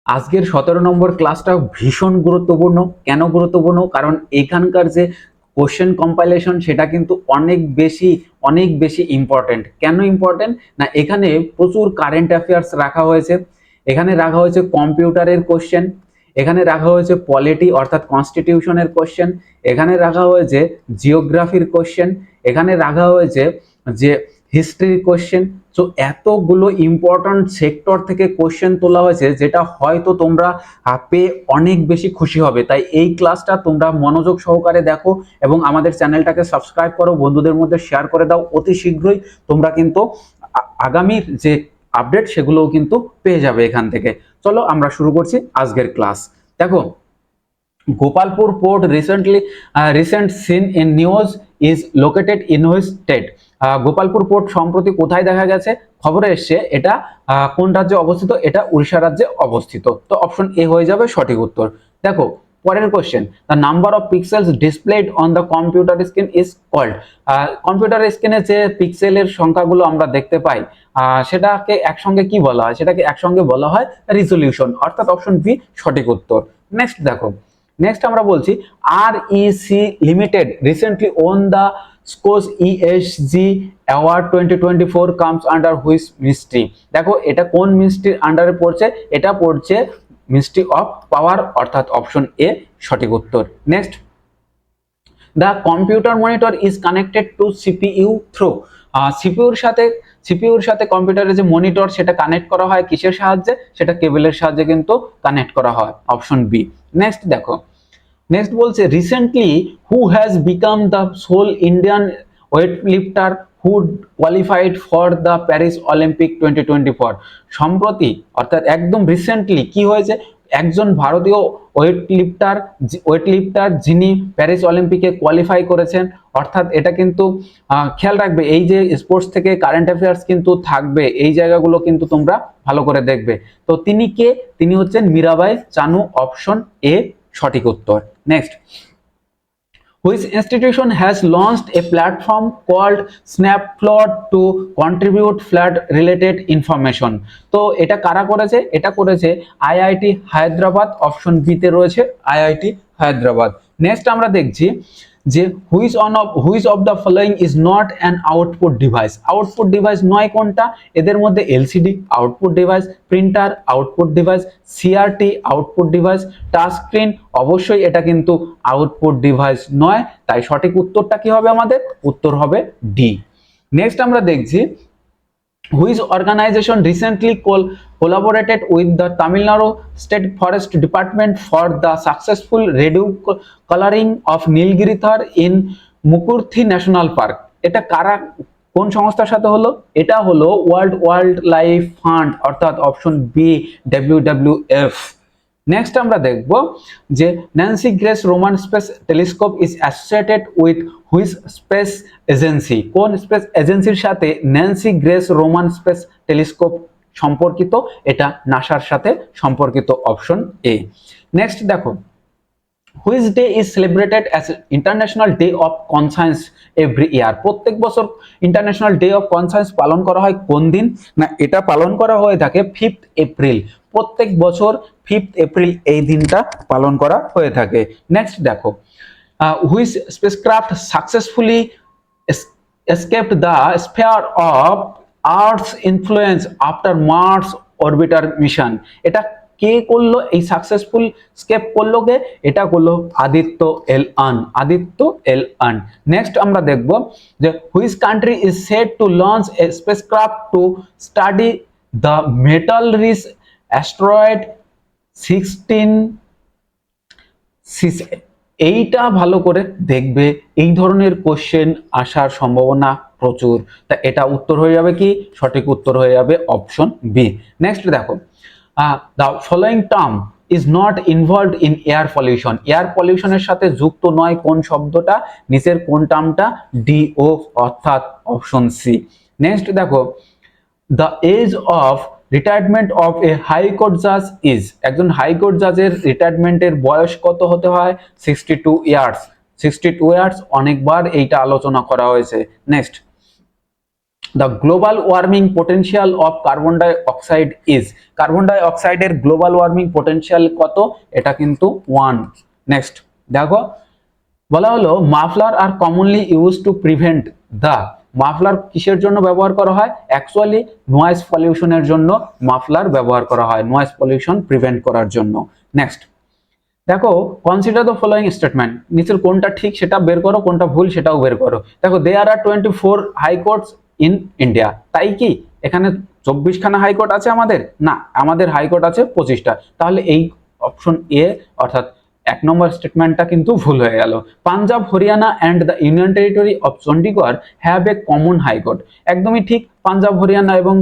আজকের 17 নম্বর ক্লাসটা ভীষণ গুরুত্বপূর্ণ। কেন গুরুত্বপূর্ণ? কারণ এখানকার যে কোশ্চেন কম্পাইলেশন সেটা কিন্তু অনেক বেশি ইম্পর্টেন্ট। কেন ইম্পর্টেন্ট? না, এখানে প্রচুর কারেন্ট অ্যাফেয়ার্স রাখা হয়েছে, এখানে রাখা হয়েছে কম্পিউটারের কোশ্চেন, এখানে রাখা হয়েছে পলিটি অর্থাৎ কনস্টিটিউশনের কোশ্চেন, এখানে রাখা হয়েছে জিওগ্রাফির কোশ্চেন, এখানে রাখা হয়েছে যে হিস্ট্রির কোশ্চেন। তো এতগুলো ইম্পর্টেন্ট সেক্টর থেকে কোশ্চেন তোলা হয়েছে, যেটা হয়তো তোমরা পেয়ে অনেক বেশি খুশি হবে। তাই এই ক্লাসটা তোমরা মনোযোগ সহকারে দেখো এবং আমাদের চ্যানেলটাকে সাবস্ক্রাইব করো, বন্ধুদের মধ্যে শেয়ার করে দাও। অতি শীঘ্রই তোমরা কিন্তু আগামীর যে আপডেট সেগুলোও কিন্তু পেয়ে যাবে এখান থেকে। চলো আমরা শুরু করছি আজকের ক্লাস। দেখো, Gopalpur port recent seen in news is located in which state? Gopalpur port সম্প্রতি কোথায় দেখা গেছে? খবরে এসছে এটা কোন রাজ্যে অবস্থিত? এটা উড়িষ্যা রাজ্যে অবস্থিত। তো অপশন এ হয়ে যাবে সঠিক উত্তর। দেখো পরের question, the number of pixels displayed on the computer screen is called. Computer স্ক্রিনে যে পিক্সেলের সংখ্যাগুলো আমরা দেখতে পাই সেটাকে একসঙ্গে কি বলা হয়? সেটাকে একসঙ্গে বলা হয় রিজলিউশন, অর্থাৎ অপশন বি সঠিক উত্তর। নেক্সট দেখো, নেক্সট আমরা বলছি REC limited recently won the SKOCH ESG award 2024 comes under which ministry. দেখো এটা কোন মিনিস্ট্রির আন্ডারে পড়ছে? এটা পড়ছে মিনিস্ট্রি অফ পাওয়ার, অর্থাৎ অপশন এ সঠিক উত্তর। Next, the computer monitor is connected to CPU through. সিপিইউর সাথে কম্পিউটারের যে মনিটর সেটা কানেক্ট করা হয় কিসের সাহায্যে? সেটা কেবলের সাহায্যে কিন্তু কানেক্ট করা হয়, অপশন বি। নেক্সট দেখো, নেক্সট বলছে recently who has become the sole Indian weightlifter who qualified for the Paris Olympic 2024। সম্প্রতি অর্থাৎ একদম রিসেন্টলি কি হয়েছে? একজন ভারতীয় ওয়েট লিফটার যিনি প্যারিস অলিম্পিকে কোয়ালিফাই করেছেন। অর্থাৎ এটা কিন্তু খেয়াল রাখবে, এই যে স্পোর্টস থেকে কারেন্ট অ্যাফেয়ার্স কিন্তু থাকবে, এই জায়গাগুলো কিন্তু তোমরা ভালো করে দেখবে। তো তিনি কে? তিনি হচ্ছেন মীরাবাই চানু, অপশন এ সঠিক উত্তর। Next, which institution has launched a platform called Snapflood to contribute flood related information? তো এটা কারা করেছে? এটা করেছে আইআইটি হায়দ্রাবাদ, অপশন বি তে রয়েছে আইআইটি হায়দ্রাবাদ। নেক্সট আমরা দেখছি যে which of the following is not an output device. Output device নয় কোনটা? এদের মধ্যে LCD output device, printer output device, CRT output device, touch screen অবশ্যই এটা কিন্তু আউটপুট ডিভাইস নয়। তাই সঠিক উত্তরটা কি হবে? আমাদের উত্তর হবে ডি। নেক্সট আমরা দেখছি which organization recently collaborated with the Tamil Nadu State Forest Department for the successful coloring of Nilgiri Thar in Mukurthi National Park? এটা কারা, কোন সংস্থার সাথে হলো? এটা হলো ওয়ার্ল্ড ওয়াইল্ড লাইফ ফান্ড, অর্থাৎ অপশন বি WWF। নেক্সট আমরা দেখব যে Nancy grace Roman space telescope is associated with which space agency. কোন স্পেস এজেন্সির সাথে Nancy grace Roman space telescope সম্পর্কিত? এটা নাসার সাথে সম্পর্কিত, অপশন এ। নেক্সট দেখো, which day is celebrated as international day of conscience every year. প্রত্যেক বছর ইন্টারন্যাশনাল ডে অফ কনসায়েন্স পালন করা হয় কোন দিন? না, এটা পালন করা হয়ে থাকে 5th এপ্রিল। প্রত্যেক বছর 5th এপ্রিল এই দিনটা পালন করা হয়ে থাকে। নেক্সট দেখো, which spacecraft successfully escaped the sphere of Earth's influence after Mars orbiter mission? এটা কে করলো? এই সাকসেসফুল স্কেপ করলো কে? এটা করলো Aditya L one, Aditya L one. Next আমরা দেখব যে which country is set to launch a spacecraft to study the metal rich asteroid 16। এইটা ভালো করে দেখবে, এই ধরনের কোশ্চেন আসার সম্ভাবনা প্রচুর। তা এটা উত্তর হয়ে যাবে কি? সঠিক উত্তর হয়ে যাবে অপশন বি। নেক্সট দেখো, the following term is not involved in air pollution. Air পলিউশনের সাথে যুক্ত নয় কোন শব্দটা? নিচের কোন টার্মটা? ডিও, অর্থাৎ অপশন সি। নেক্সট দেখো, the age of retirement of a high court জাজ ইজ। একজন হাইকোর্ট জাজের রিটায়ারমেন্টের বয়স কত হতে হয়? 62 ইয়ার্স। 62 ইয়ার্স অনেকবার এইটা আলোচনা করা হয়েছে। Next, the global warming potential of carbon dioxide is, carbon ডাই অক্সাইডের গ্লোবাল ওয়ার্মিং পোটেনশিয়াল কত, এটা কিন্তু 1। নেক্সট দেখো বলা হলো মাফলার আর commonly use to prevent the, muffler কিসের জন্য ব্যবহার করা হয়, অ্যাকচুয়ালি নয়েজ পলিউশনের জন্য মাফলার ব্যবহার করা হয়, নয়েজ পলিউশন প্রিভেন্ট করার জন্য। নেক্সট দেখো কনসিডার দ্য ফলোইং স্টেটমেন্ট, নিচের কোনটা ঠিক সেটা বের করো, কোনটা ভুল সেটাও বের করো। দেখো দেয়ার আর 24 হাইকোর্টস ইন ইন্ডিয়া, তাই কি এখানে 24খানা হাইকোর্ট আছে আমাদের? না, আমাদের হাইকোর্ট আছে 25টা। তাহলে এই অপশন এ অর্থাৎ 1 নম্বর স্টেটমেন্টটা কিন্তু ভুল হয়ে গেল। Punjab, Haryana and the union territory of Chandigarh have a common high court, একদমই ঠিক, পাঞ্জাব, হরিয়ানা এবং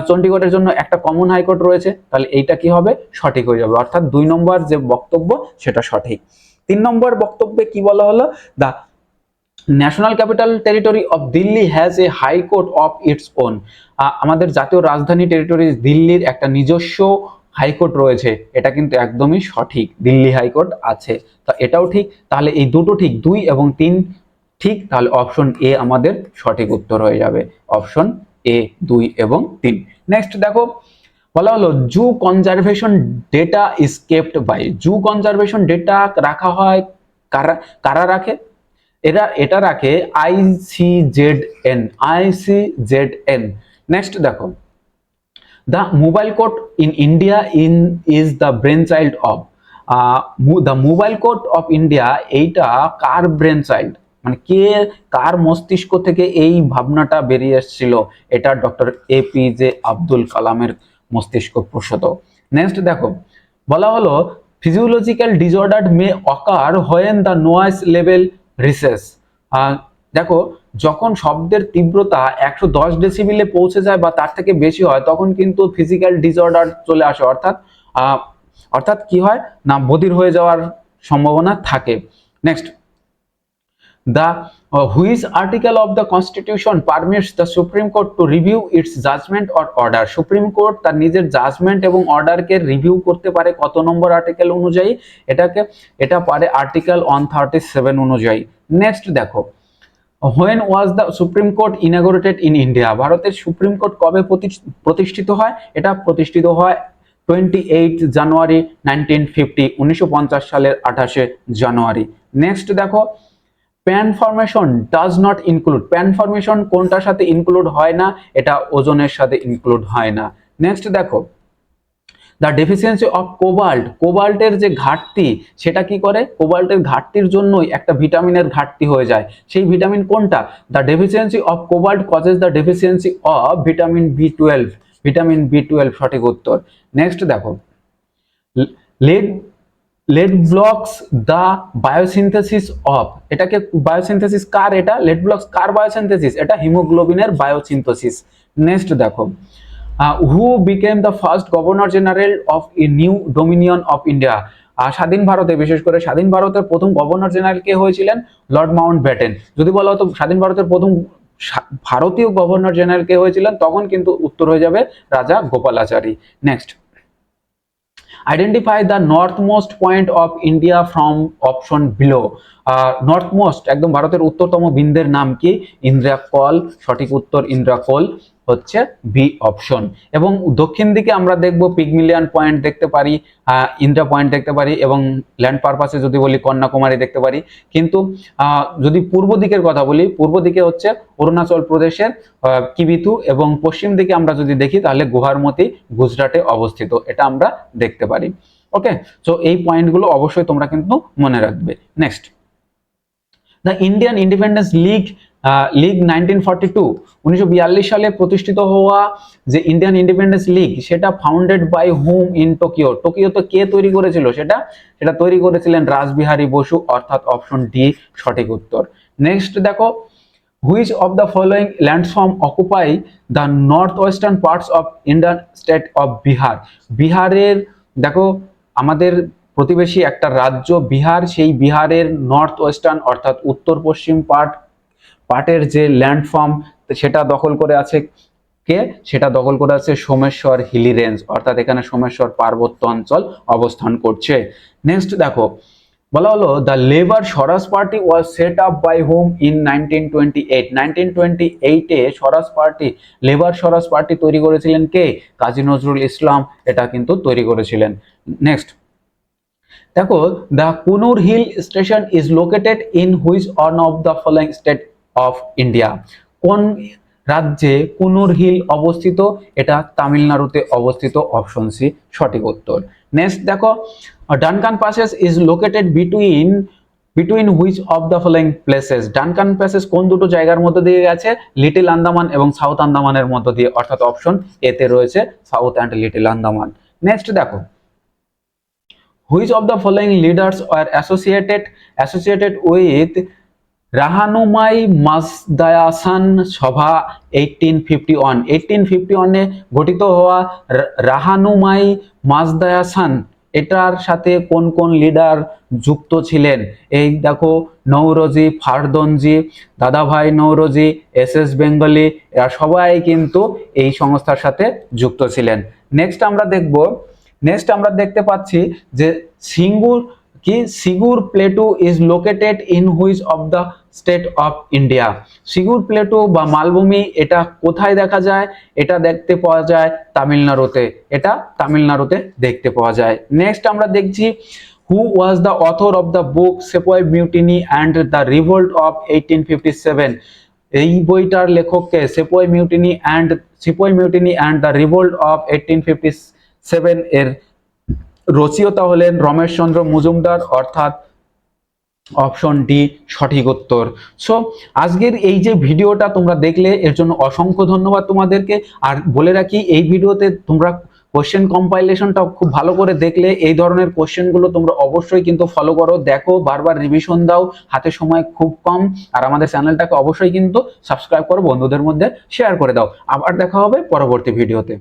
চণ্ডীগড়ের জন্য একটা কমন হাইকোর্ট রয়েছে। তাহলে এইটা কি হবে, সঠিক হয়ে যাবে, অর্থাৎ 2 নম্বর যে বক্তব্য সেটা সঠিক। 3 নম্বর বক্তব্যে কি বলা হলো, the national capital territory of Delhi has a high court of its own, আমাদের জাতীয় রাজধানী টেরিটরি দিল্লির একটা নিজস্ব হাইকোর্ট রয়েছে, এটা কিন্তু একদমই সঠিক, দিল্লি হাইকোর্ট আছে। তো এটাও ঠিক, তাহলে এই দুটো ঠিক, 2 এবং 3 ঠিক, তাহলে অপশন এ আমাদের সঠিক উত্তর হয়ে যাবে, অপশন এ 2 এবং 3। নেক্সট দেখো বলা হলো zoo conservation data is kept by, zoo conservation data রাখা হয় কারা, কারা রাখে, এটা রাখে ICZN, ICZN। নেক্সট দেখো the mobile code in India is the brainchild of, the mobile code of India এইটা কার ব্রেন চাইল্ড, মানে কে, কার মস্তিষ্ক থেকে এই ভাবনাটা বেরিয়ে এসেছিল, এটা ডক্টর APJ আব্দুল কালামের মস্তিষ্ক প্রসূত। নেক্সট দেখো বলা হলো physiological disorder may occur when the noise level rises, দেখো যখন শব্দের তীব্রতা 110 ডেসিবেলে পৌঁছে যায় বা তার থেকে বেশি হয় তখন কিন্তু ফিজিক্যাল ডিসঅর্ডার চলে আসে, অর্থাৎ কি হয় না, বধির হয়ে যাওয়ার সম্ভাবনা থাকে। Next the which article of the constitution permits the supreme court to review its judgement or order, supreme court তার নিজের জাজমেন্ট এবং অর্ডারকে রিভিউ করতে পারে কত নম্বর আর্টিকেল অনুযায়ী, এটা পারে আর্টিকেল 137 অনুযায়ী। নেক্সট দেখো when was the supreme court inaugurated in India, ভারতের সুপ্রিম কোর্ট কবে প্রতিষ্ঠিত হয়, এটা প্রতিষ্ঠিত হয় 28 জানুয়ারি 1950, 1950 সালের 28 জানুয়ারি। নেক্সট দেখো pan formation does not include, pan formation কোনটার সাথে ইনক্লুড হয় না, এটা ওজনের সাথে ইনক্লুড হয় না। নেক্সট দেখো দ্য ডেফিসিয়েন্সি অফ কোবাল্ট, কোবাল্টের যে ঘাটতি সেটা কি করে, কোবাল্টের ঘাটতির জন্যই একটা ভিটামিনের ঘাটতি হয়ে যায়, সেই ভিটামিন কোনটা, the deficiency of cobalt causes the deficiency of vitamin B12, vitamin B12 সঠিক উত্তর। নেক্সট দেখো lead blocks the biosynthesis of, এটাকে বায়োসিনথেসিস কার, এটা লেড ব্লকস কার বায়োসিনথেসিস, এটা হিমোগ্লোবিনের বায়োসিনথেসিস। নেক্সট দেখো who became the first governor general of a new Dominion of India, স্বাধীন ভারতে, বিশেষ করে স্বাধীন ভারতের প্রথম গভর্নর জেনারেল কে হয়েছিলেন, লর্ড মাউন্ট ব্যাটেন। যদি বলা হতো স্বাধীন ভারতের প্রথম ভারতীয় গভর্নর জেনারেল কে হয়েছিলেন, তখন কিন্তু উত্তর হয়ে যাবে রাজা Gopalachari. Next identify the north most point of India from option below, north most একদম ভারতের উত্তরতম বিন্দুর নাম কি, ইন্দ্রাকল, সঠিক উত্তর ইন্দ্রাকল হচ্ছে বি অপশন। এবং দক্ষিণ দিকে আমরা দেখব পিগমিলিয়ান পয়েন্ট দেখতে পারি, ইন্দ্রা পয়েন্ট দেখতে পারি, এবং ল্যান্ড পারপাসে যদি বলি কন্যাকুমারী দেখতে পারি। কিন্তু যদি পূর্ব দিকের কথা বলি, পূর্ব দিকে হচ্ছে অরুণাচল প্রদেশের কিবিথু, এবং পশ্চিম দিকে আমরা যদি দেখি তাহলে গুহারমতি গুজরাটে অবস্থিত, এটা আমরা দেখতে পারি। ওকে, সো এই পয়েন্টগুলো অবশ্যই তোমরা কিন্তু মনে রাখবে। Next the Indian independence league, 1942, 1942 সালে প্রতিষ্ঠিত হওয়া যে ইন্ডিয়ান ইন্ডিপেন্ডেন্স লিগ, সেটা founded by whom in Tokyo, টোকিওতে কে তৈরি করেছিল, সেটা তৈরি করেছিলেন রাসবিহারী বসু, অর্থাৎ অপশন ডি সঠিক উত্তর। নেক্সট দেখো which of the following landform occupy the north western parts of Indian state of Bihar, বিহারের দেখো আমাদের প্রতিবেশী একটা রাজ্য বিহার, সেই বিহারের নর্থ ওয়েস্টার্ন অর্থাৎ উত্তর পশ্চিম পার্টের যে ল্যান্ডফর্ম সেটা দখল করে আছে কে, সেটা দখল করে আছে সোমেশ্বর হিলি রেঞ্জ, অর্থাৎ এখানে সোমেশ্বর পার্বত্য অঞ্চল অবস্থান করছে। নেক্সট দেখো বলা হলো the labour Swaraj party was set up by home in 1928। 1928 Swaraj party, labour Swaraj party তৈরি করেছিলেন কে? কাজী নজরুল ইসলাম এটা কিন্তু তৈরি করেছিলেন। নেক্সট দেখো, the Coonoor hill station is located in which one of the following state of India? কোন রাজ্যে কুনুর হিল অবস্থিত? এটা তামিলনাড়ুতে অবস্থিত, অপশন সি সঠিক উত্তর। নেক্সট দেখো, Duncan passage is located between which of the following places? Duncan passage কোন দুটো জায়গার মধ্যে দিয়ে গেছে? লিটল আন্দামান এবং সাউথ আন্দামানের মধ্যে দিয়ে, অর্থাৎ অপশন এতে রয়েছে south and little Andaman. Next দেখো, which of the following leaders are associated with Rahnumai Mazdayasnan Sabha 1851? 1851 গঠিত হওয়া রাহানুমাই মাজদায়াসান এটার সাথে কোন কোন লিডার যুক্ত ছিলেন? এই দেখো, নৌরোজি, ফারদনজি, দাদাভাই নৌরোজি, এস বেঙ্গলি, এরা সবাই কিন্তু এই সংস্থার সাথে যুক্ত ছিলেন। নেক্সট আমরা দেখতে পাচ্ছি যে Sigur plateau is located in which of the state of India? Sigur plateau বা মালভূমি এটা কোথায় দেখা যায়? এটা দেখতে পাওয়া যায় তামিলনাড়ুতে, এটা তামিলনাড়ুতে দেখতে পাওয়া যায়। নেক্সট আমরা দেখছি, who was the author of the book sepoy mutiny and the revolt of 1857? এই বইটার লেখককে? Sepoy mutiny and the revolt of 1857 এর রচয়িতা হলেন রমেশচন্দ্র মজুমদার, অর্থাৎ অপশন ডি সঠিক উত্তর। সো আজকের এই যে ভিডিওটা তোমরা দেখলে এর জন্য অসংখ্য ধন্যবাদ তোমাদেরকে। আর বলে রাখি, এই ভিডিওতে তোমরা কোশ্চেন কম্পাইলেশনটা খুব ভালো করে দেখলে এই ধরনের কোশ্চেনগুলো তোমরা অবশ্যই কিন্তু ফলো করো, দেখো, বারবার রিভিশন দাও, হাতে সময় খুব কম। আর আমাদের চ্যানেলটাকে অবশ্যই কিন্তু সাবস্ক্রাইব করো, বন্ধুদের মধ্যে শেয়ার করে দাও। আবার দেখা হবে পরবর্তী ভিডিওতে।